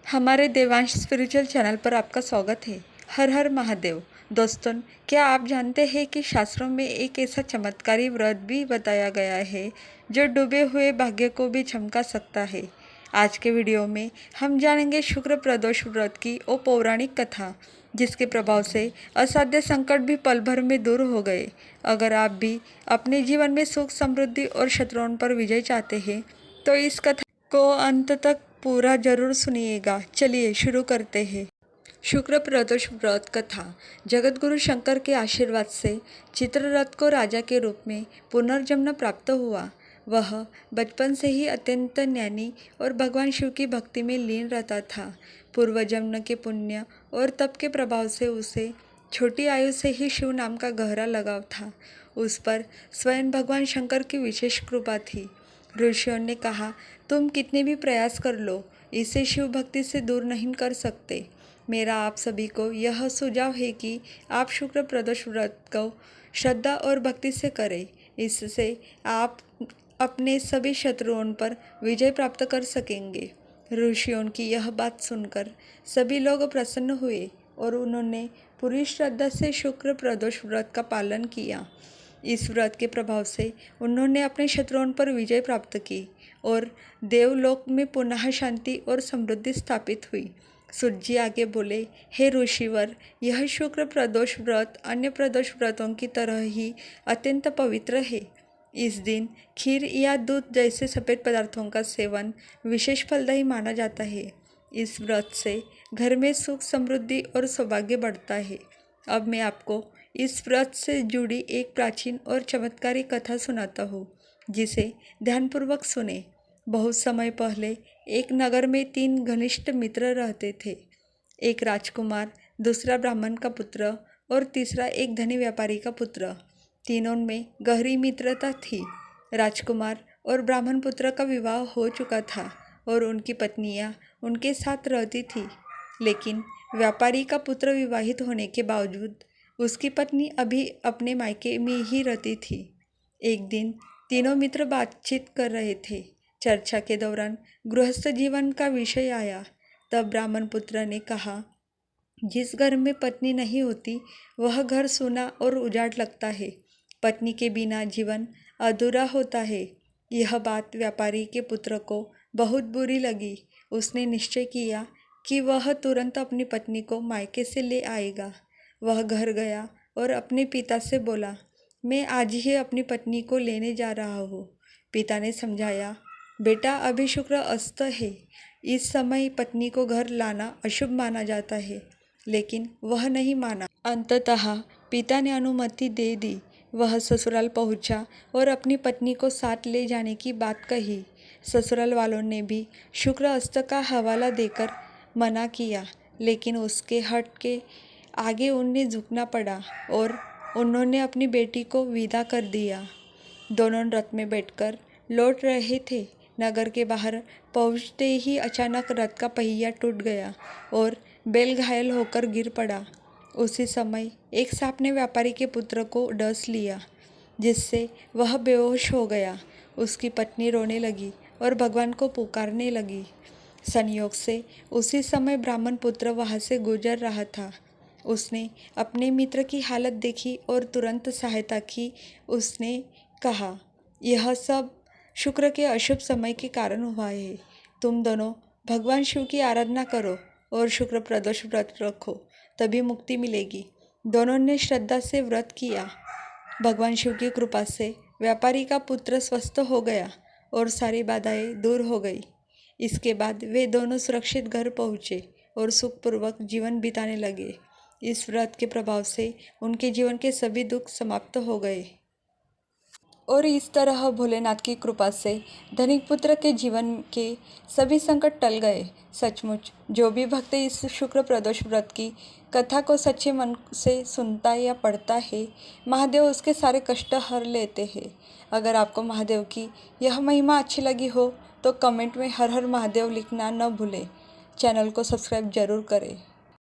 हमारे Devansh spiritual channel पर आपका स्वागत है। हर हर महादेव। दोस्तों, क्या आप जानते हैं कि शास्त्रों में एक ऐसा चमत्कारी व्रत भी बताया गया है जो डूबे हुए भाग्य को भी चमका सकता है। आज के वीडियो में हम जानेंगे शुक्र प्रदोष व्रत की वो पौराणिक कथा, जिसके प्रभाव से असाध्य संकट भी पल भर में दूर हो गए। अगर आप भी अपने जीवन में सुख, समृद्धि और शत्रुओं पर विजय चाहते हैं तो इस कथा को अंत तक पूरा जरूर सुनिएगा। चलिए शुरू करते हैं। शुक्र प्रदोष व्रत कथा। जगतगुरु शंकर के आशीर्वाद से चित्ररथ को राजा के रूप में पुनर्जन्म प्राप्त हुआ। वह बचपन से ही अत्यंत ज्ञानी और भगवान शिव की भक्ति में लीन रहता था। पूर्व जन्म के पुण्य और तप के प्रभाव से उसे छोटी आयु से ही शिव नाम का गहरा लगाव था। उस पर स्वयं भगवान शंकर की विशेष कृपा थी। ऋषियों ने कहा, तुम कितने भी प्रयास कर लो, इसे शिव भक्ति से दूर नहीं कर सकते। मेरा आप सभी को यह सुझाव है कि आप शुक्र प्रदोष व्रत को श्रद्धा और भक्ति से करें। इससे आप अपने सभी शत्रुओं पर विजय प्राप्त कर सकेंगे। ऋषियों की यह बात सुनकर सभी लोग प्रसन्न हुए और उन्होंने पूरी श्रद्धा से शुक्र प्रदोष व्रत का पालन किया। इस व्रत के प्रभाव से उन्होंने अपने शत्रुओं पर विजय प्राप्त की और देवलोक में पुनः शांति और समृद्धि स्थापित हुई। सूर्य जी आगे बोले, हे ऋषिवर, यह शुक्र प्रदोष व्रत अन्य प्रदोष व्रतों की तरह ही अत्यंत पवित्र है। इस दिन खीर या दूध जैसे सफ़ेद पदार्थों का सेवन विशेष फलदायी माना जाता है। इस व्रत से घर में सुख, समृद्धि और सौभाग्य बढ़ता है। अब मैं आपको इस व्रत से जुड़ी एक प्राचीन और चमत्कारी कथा सुनाता हूँ, जिसे ध्यानपूर्वक सुने। बहुत समय पहले एक नगर में 3 घनिष्ठ मित्र रहते थे। एक राजकुमार, दूसरा ब्राह्मण का पुत्र और तीसरा एक धनी व्यापारी का पुत्र। तीनों में गहरी मित्रता थी। राजकुमार और ब्राह्मण पुत्र का विवाह हो चुका था और उनकी पत्नियां उनके साथ रहती थी। लेकिन व्यापारी का पुत्र विवाहित होने के बावजूद उसकी पत्नी अभी अपने मायके में ही रहती थी। एक दिन तीनों मित्र बातचीत कर रहे थे। चर्चा के दौरान गृहस्थ जीवन का विषय आया। तब ब्राह्मण पुत्र ने कहा, जिस घर में पत्नी नहीं होती वह घर सूना और उजाड़ लगता है। पत्नी के बिना जीवन अधूरा होता है। यह बात व्यापारी के पुत्र को बहुत बुरी लगी। उसने निश्चय किया कि वह तुरंत अपनी पत्नी को मायके से ले आएगा। वह घर गया और अपने पिता से बोला, मैं आज ही अपनी पत्नी को लेने जा रहा हूँ। पिता ने समझाया, बेटा, अभी शुक्र अस्त है। इस समय पत्नी को घर लाना अशुभ माना जाता है। लेकिन वह नहीं माना। अंततः पिता ने अनुमति दे दी। वह ससुराल पहुंचा और अपनी पत्नी को साथ ले जाने की बात कही। ससुराल वालों ने भी शुक्र अस्त का हवाला देकर मना किया, लेकिन उसके हट के आगे उन्हें झुकना पड़ा और उन्होंने अपनी बेटी को विदा कर दिया। दोनों रथ में बैठकर लौट रहे थे। नगर के बाहर पहुंचते ही अचानक रथ का पहिया टूट गया और बैल घायल होकर गिर पड़ा। उसी समय एक सांप ने व्यापारी के पुत्र को डस लिया, जिससे वह बेहोश हो गया। उसकी पत्नी रोने लगी और भगवान को पुकारने लगी। संयोग से उसी समय ब्राह्मण पुत्र वहां से गुजर रहा था। उसने अपने मित्र की हालत देखी और तुरंत सहायता की। उसने कहा, यह सब शुक्र के अशुभ समय के कारण हुआ है। तुम दोनों भगवान शिव की आराधना करो और शुक्र प्रदोष व्रत रखो, तभी मुक्ति मिलेगी। दोनों ने श्रद्धा से व्रत किया। भगवान शिव की कृपा से व्यापारी का पुत्र स्वस्थ हो गया और सारी बाधाएं दूर हो गई। इसके बाद वे दोनों सुरक्षित घर पहुँचे और सुखपूर्वक जीवन बिताने लगे। इस व्रत के प्रभाव से उनके जीवन के सभी दुख समाप्त हो गए और इस तरह भोलेनाथ की कृपा से धनिक पुत्र के जीवन के सभी संकट टल गए। सचमुच जो भी भक्त इस शुक्र प्रदोष व्रत की कथा को सच्चे मन से सुनता या पढ़ता है, महादेव उसके सारे कष्ट हर लेते हैं। अगर आपको महादेव की यह महिमा अच्छी लगी हो तो कमेंट में हर हर महादेव लिखना न भूलें। चैनल को सब्सक्राइब जरूर करें।